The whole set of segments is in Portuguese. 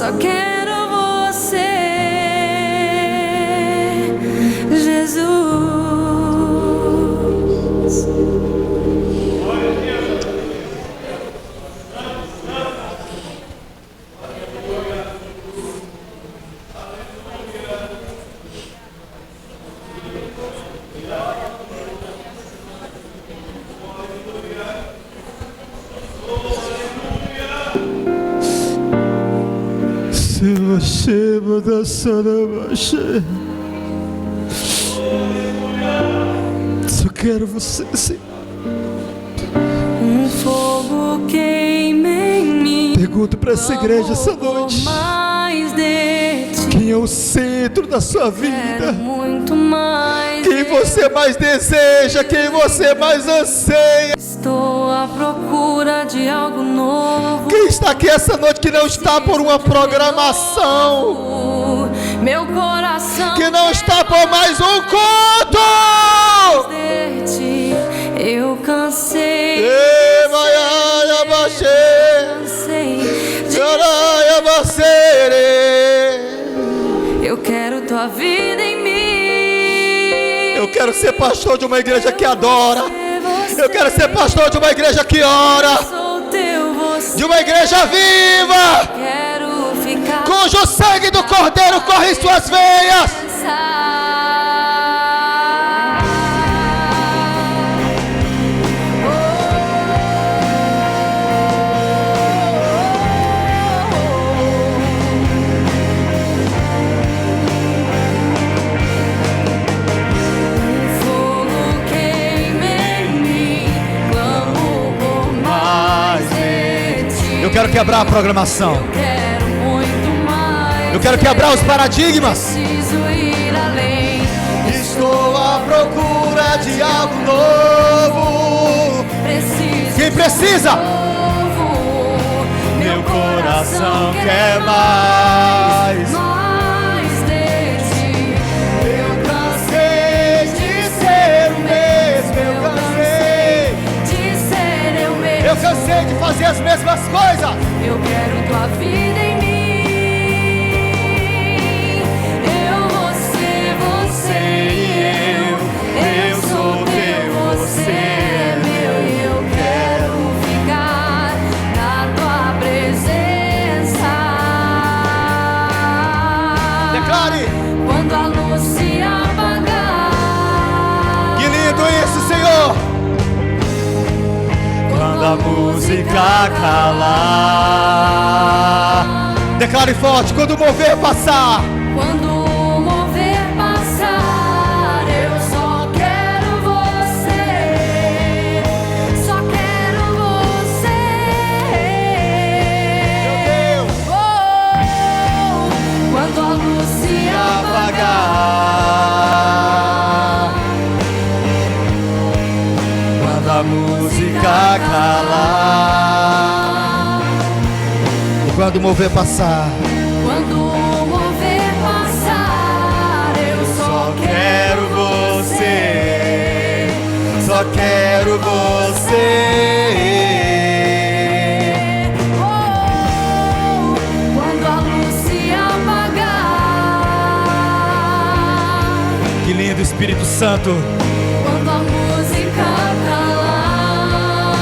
só quero você, Jesus. Só quero você, Senhor. Um fogo queima em mim. Pergunto para essa igreja essa noite: quem é o centro da sua vida? Muito mais. Quem você mais deseja? Quem você mais anseia? Estou à procura de algo novo. Quem está aqui essa noite que não está por uma programação? Meu coração que não está por mais um culto. Eu cansei. Eu quero tua vida em mim. Eu quero ser pastor de uma igreja que adora. Eu quero ser pastor de uma igreja que ora. De uma igreja viva, cujo sangue do Cordeiro corre em suas veias. Eu quero quebrar a programação. Eu quero quebrar os paradigmas. Estou à procura de algo novo. Quem precisa? Meu coração quer mais. Eu cansei de ser o mesmo. Eu cansei de fazer as mesmas coisas. Eu quero tua vida em mim. Eu, você e eu sou teu, você é meu. E eu quero ficar na tua presença. Declare. Quando a luz se apagar. Que lindo isso, Senhor. Quando a música calar. Declare forte. Quando o mover passar. Quando o mover passar, eu só quero você. Só quero você. Meu Deus. Oh, quando a luz se apagar. Quando a música calar. Quando o mover passar. Quando o mover passar, eu só Quero você. Só quero você. Oh, quando a luz se apagar. Que lindo, Espírito Santo. Quando a música calar.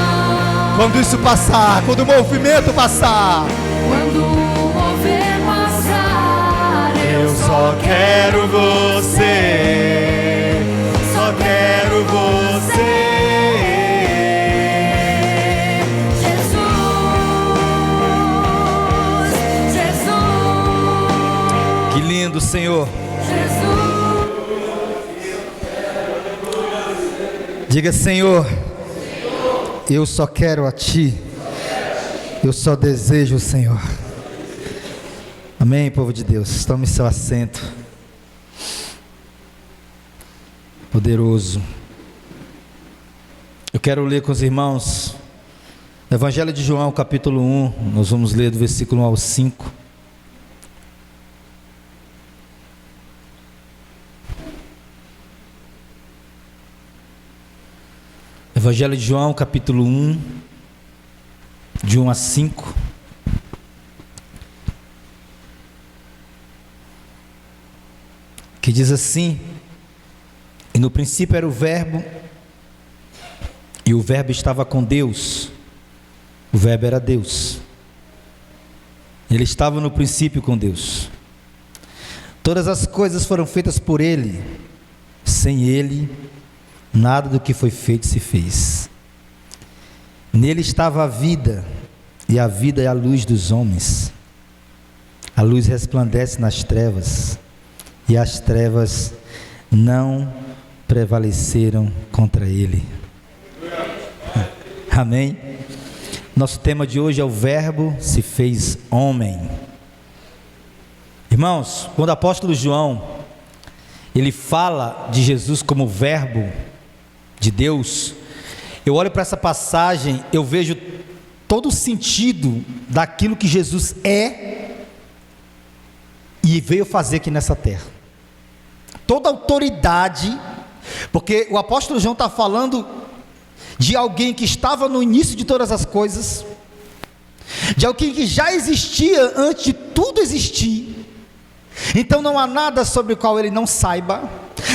Quando isso passar. Quando o movimento passar. Quando o mover passar, Eu só quero você. Só quero você. Jesus, Jesus. Que lindo, Senhor. Jesus. Diga: Senhor, eu só quero a Ti. Eu só desejo o Senhor. Amém, povo de Deus. Tome seu assento. Poderoso. Eu quero ler com os irmãos Evangelho de João, capítulo 1. Nós vamos ler do versículo 1 ao 5. Evangelho de João, capítulo 1, de 1 a 5. que diz assim: e no princípio era o Verbo, e o Verbo estava com Deus, o Verbo era Deus, ele estava no princípio com Deus. Todas as coisas foram feitas por Ele, sem Ele, nada do que foi feito se fez. Nele estava a vida, e a vida é a luz dos homens. A luz resplandece nas trevas, e as trevas não prevaleceram contra Ele. Amém? Nosso tema de hoje é o Verbo se fez homem. Irmãos, quando o apóstolo João, ele fala de Jesus como Verbo de Deus, eu olho para essa passagem, eu vejo todo o sentido daquilo que Jesus é e veio fazer aqui nessa terra. Toda autoridade, porque o apóstolo João está falando de alguém que estava no início de todas as coisas, de alguém que já existia antes de tudo existir. Então não há nada sobre o qual ele não saiba,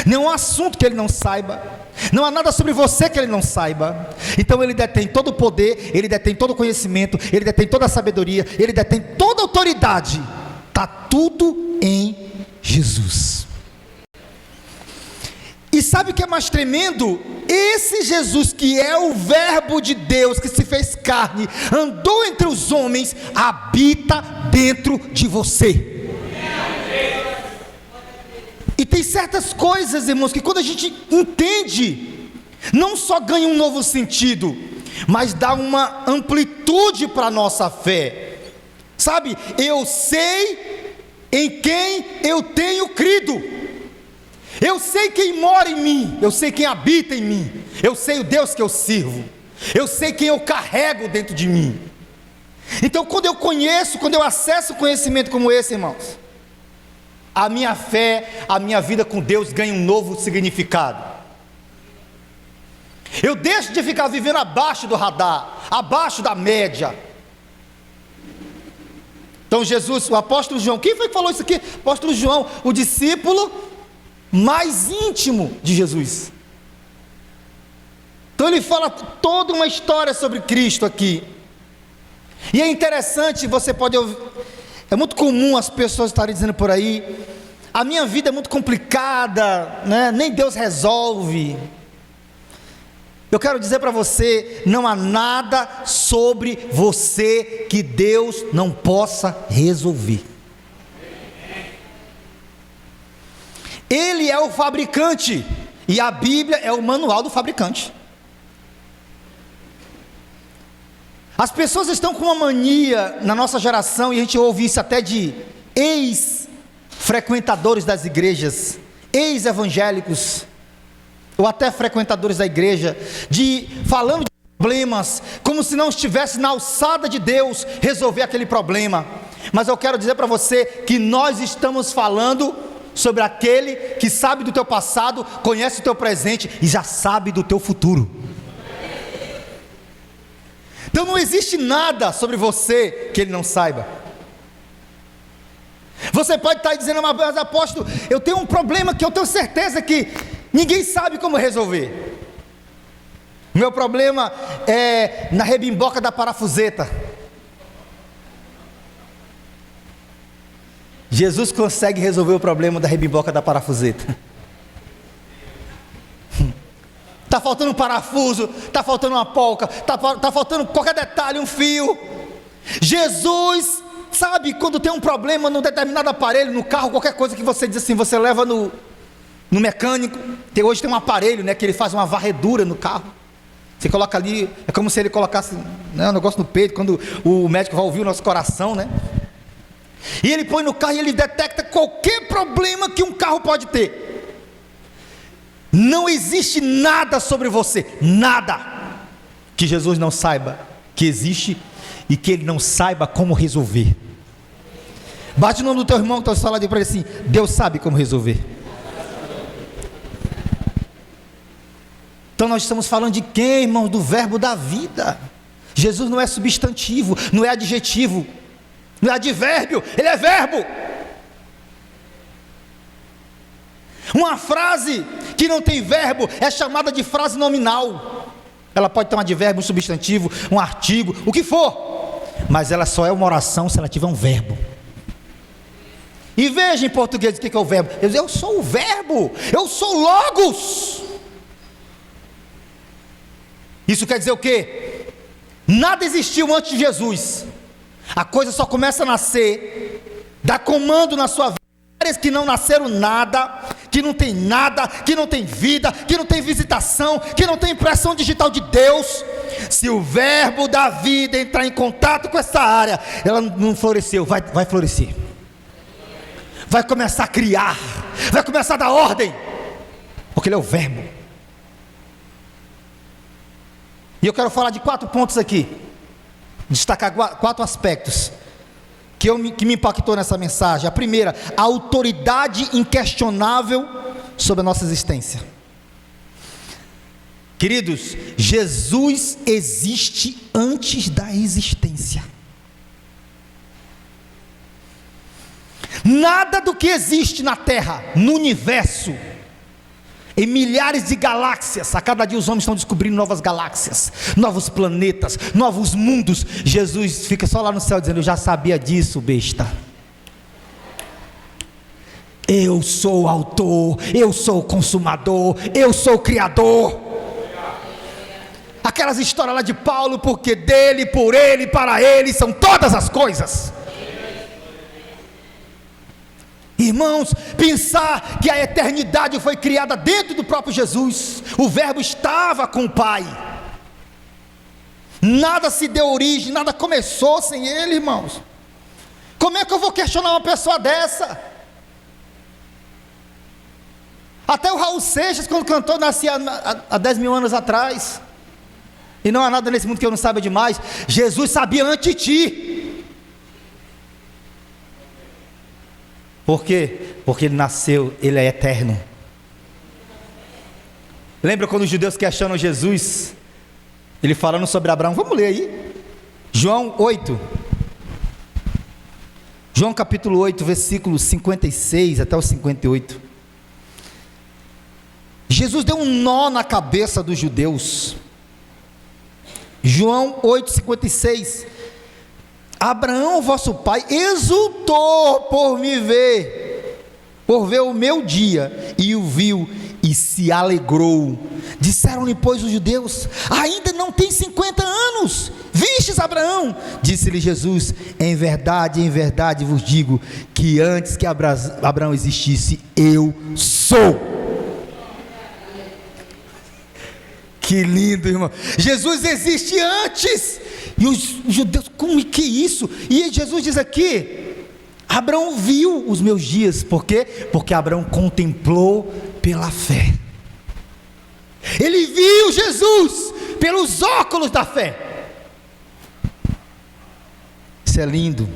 nenhum assunto que ele não saiba, não há nada sobre você que ele não saiba. Então ele detém todo o poder, ele detém todo o conhecimento, ele detém toda a sabedoria, ele detém toda a autoridade. Está tudo em Jesus. E sabe o que é mais tremendo? Esse Jesus que é o Verbo de Deus, que se fez carne, andou entre os homens, habita dentro de você. E tem certas coisas, irmãos, que quando a gente entende, não só ganha um novo sentido, mas dá uma amplitude para a nossa fé. Sabe, eu sei em quem eu tenho crido, eu sei quem mora em mim, eu sei quem habita em mim, eu sei o Deus que eu sirvo, eu sei quem eu carrego dentro de mim. Então quando eu conheço, quando eu acesso conhecimento como esse, irmãos, a minha fé, a minha vida com Deus ganha um novo significado. Eu deixo de ficar vivendo abaixo do radar, abaixo da média. Então Jesus, o apóstolo João, quem foi que falou isso aqui? Apóstolo João, o discípulo mais íntimo de Jesus. Então ele fala toda uma história sobre Cristo aqui. E é interessante, você pode ouvir, é muito comum as pessoas estarem dizendo por aí: a minha vida é muito complicada, né? Nem Deus resolve. Eu quero dizer para você, não há nada sobre você que Deus não possa resolver. Ele é o fabricante, e a Bíblia é o manual do fabricante. As pessoas estão com uma mania na nossa geração, e a gente ouve isso até de ex-frequentadores das igrejas, ex-evangélicos, ou até frequentadores da igreja, falando de problemas, como se não estivesse na alçada de Deus resolver aquele problema. Mas eu quero dizer para você que nós estamos falando sobre aquele que sabe do teu passado, conhece o teu presente e já sabe do teu futuro. Então não existe nada sobre você que ele não saiba. Você pode estar dizendo: mas apóstolo, eu tenho um problema que eu tenho certeza que ninguém sabe como resolver. Meu problema é na rebimboca da parafuseta. Jesus consegue resolver o problema da rebimboca da parafuseta. Está faltando um parafuso, está faltando uma polca, está faltando qualquer detalhe, um fio. Jesus sabe quando tem um problema num determinado aparelho, no carro, qualquer coisa que você diz assim, você leva no mecânico. Hoje tem um aparelho, né, que ele faz uma varredura no carro. Você coloca ali, é como se ele colocasse, né, um negócio no peito, quando o médico vai ouvir o nosso coração, né? E ele põe no carro e ele detecta qualquer problema que um carro pode ter. Não existe nada sobre você, nada, que Jesus não saiba que existe e que ele não saiba como resolver. Bate o nome do teu irmão que está falando para ele assim: Deus sabe como resolver. Então nós estamos falando de quem, irmãos? Do verbo da vida. Jesus não é substantivo, não é adjetivo, não é advérbio, ele é verbo. Uma frase que não tem verbo é chamada de frase nominal. Ela pode ter um advérbio, um substantivo, um artigo, o que for, mas ela só é uma oração se ela tiver um verbo. E veja em português o que é o verbo. Eu sou o verbo, eu sou logos. Isso quer dizer o quê? Nada existiu antes de Jesus. A coisa só começa a nascer, dá comando na sua vida. Áreas que não nasceram nada, que não tem nada, que não tem vida, que não tem visitação, que não tem impressão digital de Deus. Se o verbo da vida entrar em contato com essa área, ela não floresceu, vai florescer. Vai começar a criar, vai começar a dar ordem, porque ele é o verbo. E eu quero falar de 4 pontos aqui, destacar 4 aspectos que me impactou nessa mensagem. A primeira, a autoridade inquestionável sobre a nossa existência. Queridos, Jesus existe antes da existência. Nada do que existe na Terra, no universo, em milhares de galáxias, a cada dia os homens estão descobrindo novas galáxias, novos planetas, novos mundos. Jesus fica só lá no céu dizendo: eu já sabia disso, besta. Eu sou o autor, eu sou o consumador, eu sou o criador. Aquelas histórias lá de Paulo, porque dele, por ele, para ele são todas as coisas. Irmãos, pensar que a eternidade foi criada dentro do próprio Jesus. O verbo estava com o Pai. Nada se deu origem, nada começou sem ele, irmãos. Como é que eu vou questionar uma pessoa dessa? Até o Raul Seixas, quando cantou, nascia há 10 mil anos atrás. E não há nada nesse mundo que eu não saiba demais. Jesus sabia antes de ti. Por quê? Porque ele nasceu, ele é eterno. Lembra quando os judeus questionam Jesus? Ele falando sobre Abraão. Vamos ler aí. João 8. João capítulo 8, versículos 56 até o 58. Jesus deu um nó na cabeça dos judeus. João 8, 56. Abraão, vosso pai, exultou por me ver, por ver o meu dia, e o viu e se alegrou. Disseram-lhe, pois, os judeus: ainda não tem 50 anos, vistes Abraão? Disse-lhe Jesus: em verdade vos digo, que antes que Abraão existisse, eu sou. Que lindo, irmão. Jesus existe antes. E os judeus, como que isso? E Jesus diz aqui: Abraão viu os meus dias. Por quê? Porque Abraão contemplou pela fé. Ele viu Jesus pelos óculos da fé. Isso é lindo.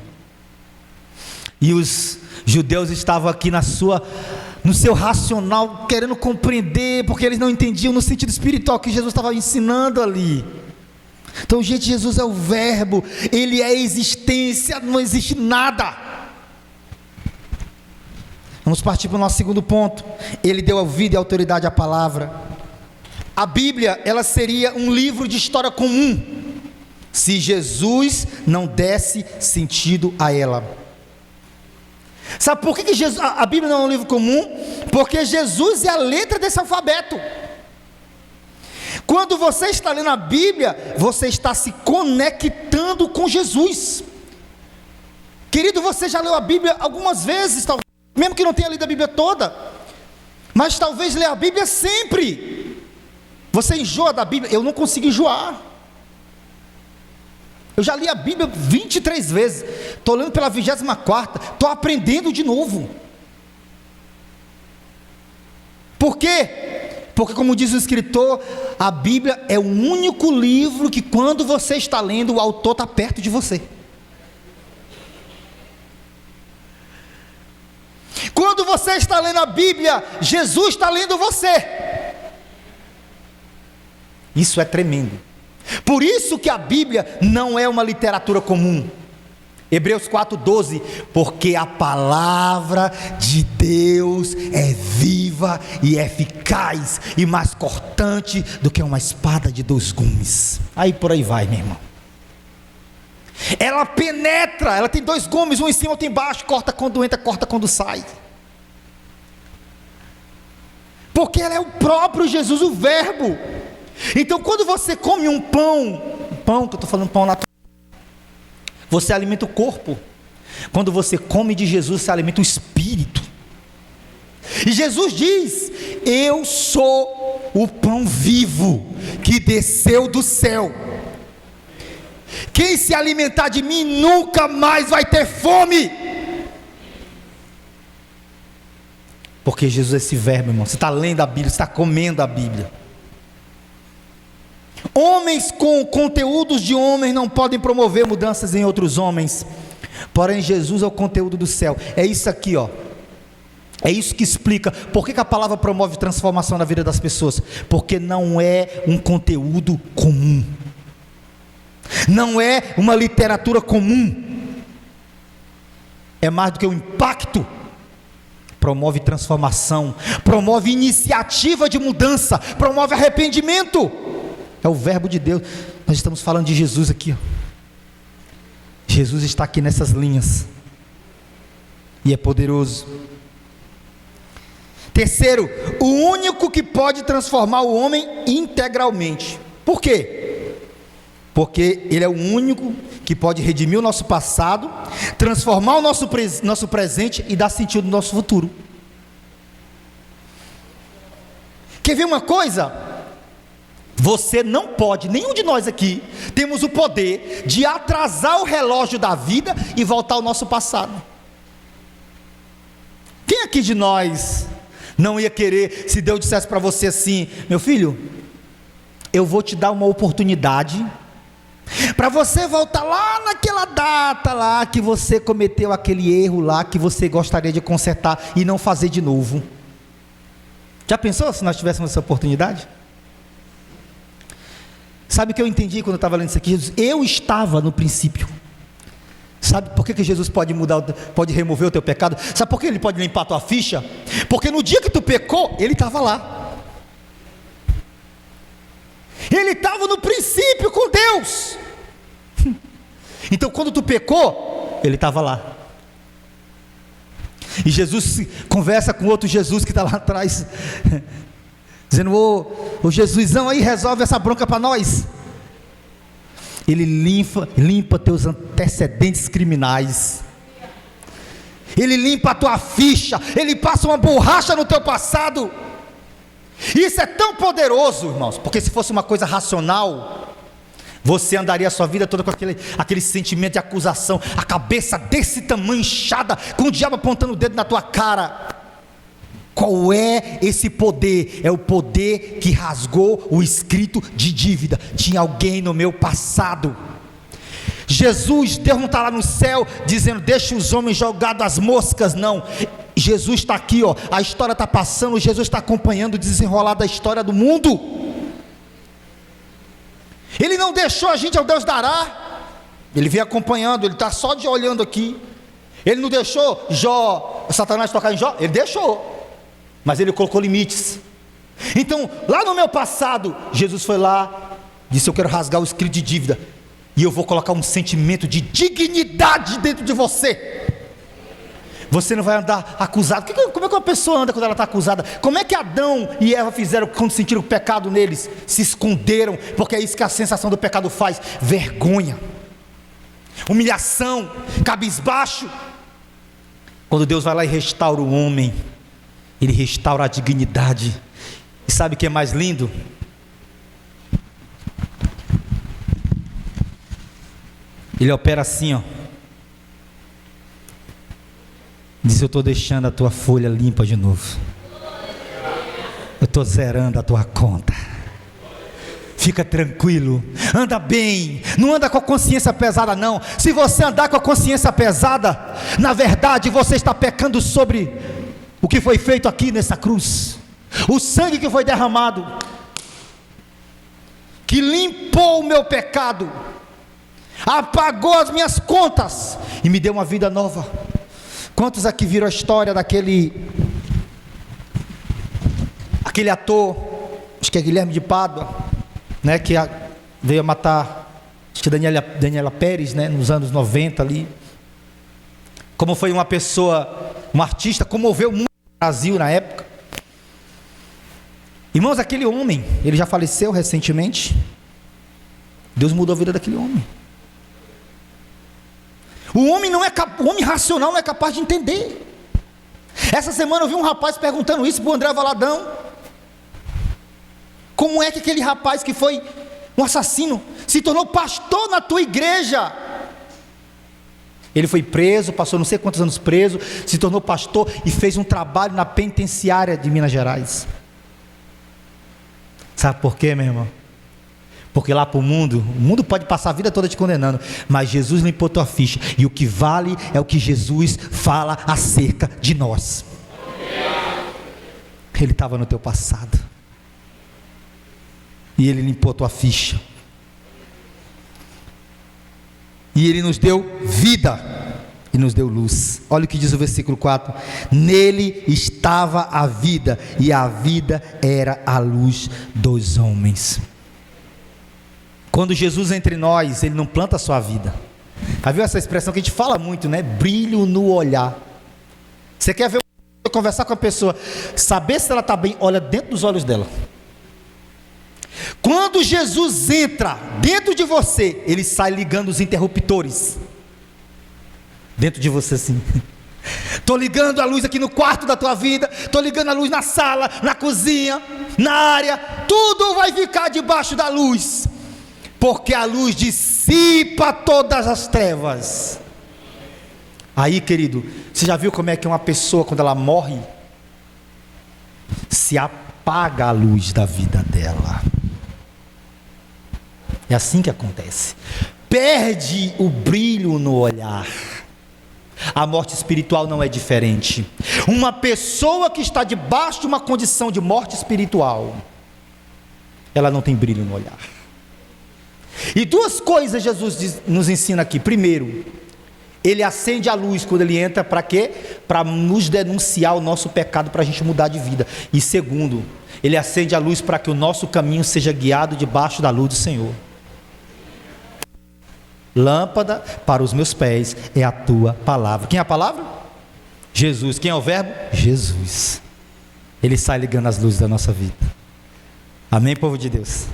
E os judeus estavam aqui no seu racional, querendo compreender, porque eles não entendiam no sentido espiritual que Jesus estava ensinando ali. Então, gente, Jesus é o verbo, ele é a existência, não existe nada. Vamos partir para o nosso segundo ponto. Ele deu a vida e a autoridade à palavra. A Bíblia, ela seria um livro de história comum, se Jesus não desse sentido a ela. Sabe por que a Bíblia não é um livro comum? Porque Jesus é a letra desse alfabeto. Quando você está lendo a Bíblia, você está se conectando com Jesus. Querido, você já leu a Bíblia algumas vezes, talvez, mesmo que não tenha lido a Bíblia toda, mas talvez lê a Bíblia sempre. Você enjoa da Bíblia? Eu não consigo enjoar. Eu já li a Bíblia 23 vezes, estou lendo pela 24ª, estou aprendendo de novo. Por quê? Porque, como diz o escritor, a Bíblia é o único livro que, quando você está lendo, o autor está perto de você. Quando você está lendo a Bíblia, Jesus está lendo você. Isso é tremendo. Por isso que a Bíblia não é uma literatura comum. Hebreus 4:12, porque a palavra de Deus é viva e eficaz e mais cortante do que uma espada de 2 gumes. Aí por aí vai, meu irmão. Ela penetra, ela tem 2 gumes, um em cima, outro embaixo, corta quando entra, corta quando sai. Porque ela é o próprio Jesus, o verbo. Então quando você come um pão que eu estou falando pão natural, você alimenta o corpo. Quando você come de Jesus, você alimenta o espírito. E Jesus diz: eu sou o pão vivo que desceu do céu. Quem se alimentar de mim nunca mais vai ter fome. Porque Jesus é esse verbo, irmão. Você está lendo a Bíblia, você está comendo a Bíblia. Homens com conteúdos de homens não podem promover mudanças em outros homens, porém Jesus é o conteúdo do céu. É isso aqui, ó. É isso que explica por que a palavra promove transformação na vida das pessoas. Porque não é um conteúdo comum, não é uma literatura comum, é mais do que um impacto. Promove transformação, promove iniciativa de mudança, promove arrependimento. É o verbo de Deus. Nós estamos falando de Jesus aqui, ó. Jesus está aqui nessas linhas e é poderoso. Terceiro, o único que pode transformar o homem integralmente. Por quê? Porque Ele é o único que pode redimir o nosso passado, transformar o nosso presente e dar sentido no nosso futuro. Quer ver uma coisa? Você não pode, nenhum de nós aqui temos o poder de atrasar o relógio da vida e voltar ao nosso passado. Quem aqui de nós não ia querer, se Deus dissesse para você assim: meu filho, eu vou te dar uma oportunidade para você voltar lá naquela data lá que você cometeu aquele erro lá que você gostaria de consertar e não fazer de novo. Já pensou se nós tivéssemos essa oportunidade? Sabe o que eu entendi quando eu estava lendo isso aqui? Jesus, eu estava no princípio. Sabe por que Jesus pode mudar, pode remover o teu pecado? Sabe por que Ele pode limpar a tua ficha? Porque no dia que tu pecou, Ele estava lá. Ele estava no princípio com Deus. Então quando tu pecou, Ele estava lá. E Jesus conversa com outro Jesus que está lá atrás, dizendo: ô Jesusão aí, resolve essa bronca para nós. Ele limpa teus antecedentes criminais. Ele limpa a tua ficha. Ele passa uma borracha no teu passado. Isso é tão poderoso, irmãos, porque se fosse uma coisa racional, você andaria a sua vida toda com aquele sentimento de acusação, a cabeça desse tamanho, inchada, com o diabo apontando o dedo na tua cara. Qual é esse poder? É o poder que rasgou o escrito de dívida. Tinha alguém no meu passado. Jesus, Deus não está lá no céu dizendo: deixa os homens jogados às moscas, não. Jesus está aqui, ó. A história está passando, Jesus está acompanhando o desenrolar da história do mundo. Ele não deixou a gente ao Deus dará. Ele vem acompanhando, ele está só de olhando aqui. Ele não deixou Satanás tocar em Jó? Ele deixou, mas Ele colocou limites. Então, lá no meu passado, Jesus foi lá, disse: eu quero rasgar o escrito de dívida, e eu vou colocar um sentimento de dignidade dentro de você. Você não vai andar acusado. Como é que uma pessoa anda quando ela está acusada? Como é que Adão e Eva fizeram quando sentiram o pecado neles? Se esconderam, porque é isso que a sensação do pecado faz: vergonha, humilhação, cabisbaixo. Quando Deus vai lá e restaura o homem, Ele restaura a dignidade. E sabe o que é mais lindo? Ele opera assim, ó. Diz: eu estou deixando a tua folha limpa de novo. Eu estou zerando a tua conta. Fica tranquilo, anda bem, não anda com a consciência pesada não. Se você andar com a consciência pesada, na verdade você está pecando sobre o que foi feito aqui nessa cruz. O sangue que foi derramado, que limpou o meu pecado. apagou as minhas contas e me deu uma vida nova. Quantos aqui viram a história daquele ator, acho que é Guilherme de Pádua, né, que veio a matar, acho que Daniela Pérez, né, nos anos 90 ali. Como foi uma pessoa, um artista, comoveu muito o Brasil na época. Irmãos, aquele homem, ele já faleceu recentemente. Deus mudou a vida daquele homem. O homem racional não é capaz de entender. Essa semana eu vi um rapaz perguntando isso para o André Valadão. Como é que aquele rapaz que foi um assassino se tornou pastor na tua igreja? Ele foi preso, passou não sei quantos anos preso, se tornou pastor e fez um trabalho na penitenciária de Minas Gerais. Sabe por quê, meu irmão? Porque lá para o mundo pode passar a vida toda te condenando, mas Jesus limpou tua ficha, e o que vale é o que Jesus fala acerca de nós. Ele estava no teu passado, e Ele limpou tua ficha, e Ele nos deu vida, e nos deu luz. Olha o que diz o versículo 4: nele estava a vida, e a vida era a luz dos homens. Quando Jesus entre nós, Ele não planta a sua vida. Já viu essa expressão que a gente fala muito, né? Brilho no olhar. Você quer ver conversar com a pessoa, saber se ela está bem, olha dentro dos olhos dela. Quando Jesus entra dentro de você, Ele sai ligando os interruptores dentro de você assim. Estou ligando a luz aqui no quarto da tua vida, estou ligando a luz na sala, na cozinha, na área, tudo vai ficar debaixo da luz, porque a luz dissipa todas as trevas. Aí, querido, você já viu como é que uma pessoa, quando ela morre, se apaga a luz da vida dela? É assim que acontece. Perde o brilho no olhar. A morte espiritual não é diferente. Uma pessoa que está debaixo de uma condição de morte espiritual, ela não tem brilho no olhar. E duas coisas Jesus nos ensina aqui. Primeiro, Ele acende a luz quando Ele entra, para quê? Para nos denunciar o nosso pecado, para a gente mudar de vida. E segundo, Ele acende a luz para que o nosso caminho seja guiado debaixo da luz do Senhor. Lâmpada para os meus pés é a tua palavra. Quem é a palavra? Jesus. Quem é o verbo? Jesus. Ele sai ligando as luzes da nossa vida. Amém, povo de Deus?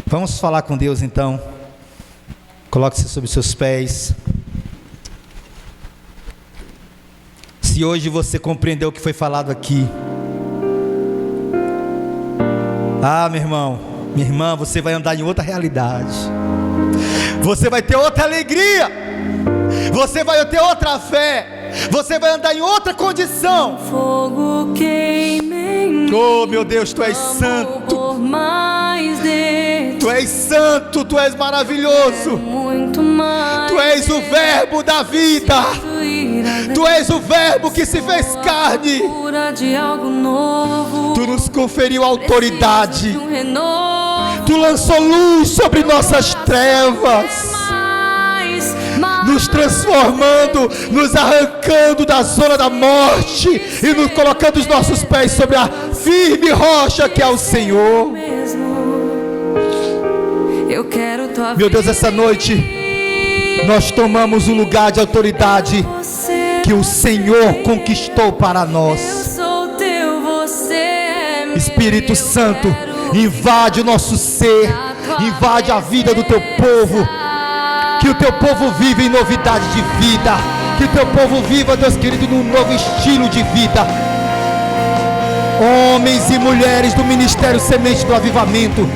Vamos falar com Deus então. Coloque-se sobre os seus pés. Se hoje você compreendeu o que foi falado aqui, meu irmão, minha irmã, você vai andar em outra realidade. Você vai ter outra alegria. Você vai ter outra fé. Você vai andar em outra condição. Fogo queima em mim. Oh, meu Deus, Tu és santo. Por mais de Tu és santo, Tu és maravilhoso. muito mais. Tu és o verbo da vida. Tu és o verbo que se fez carne. De algo novo. Tu nos conferiu autoridade. De um renovo. Tu lançou luz sobre nossas trevas, nos transformando, nos arrancando da zona da morte e nos colocando os nossos pés sobre a firme rocha que é o Senhor. Meu Deus, essa noite nós tomamos o lugar de autoridade que o Senhor conquistou para nós. Espírito Santo, invade o nosso ser, invade a vida do Teu povo. Que o Teu povo viva em novidade de vida. Que o Teu povo viva, Deus querido, num novo estilo de vida. Homens e mulheres do Ministério Semente do Avivamento,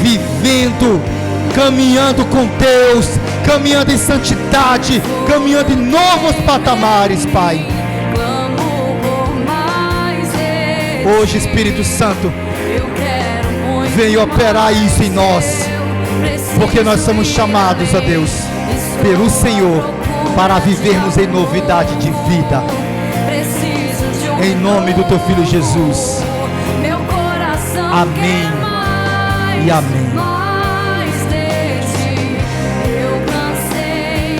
vivendo, caminhando com Deus, caminhando em santidade, caminhando em novos patamares, Pai. Hoje, Espírito Santo, vem operar isso em nós, porque nós somos chamados, ó Deus, pelo Senhor, para vivermos em novidade de vida. Em nome do Teu Filho Jesus. Amém e amém.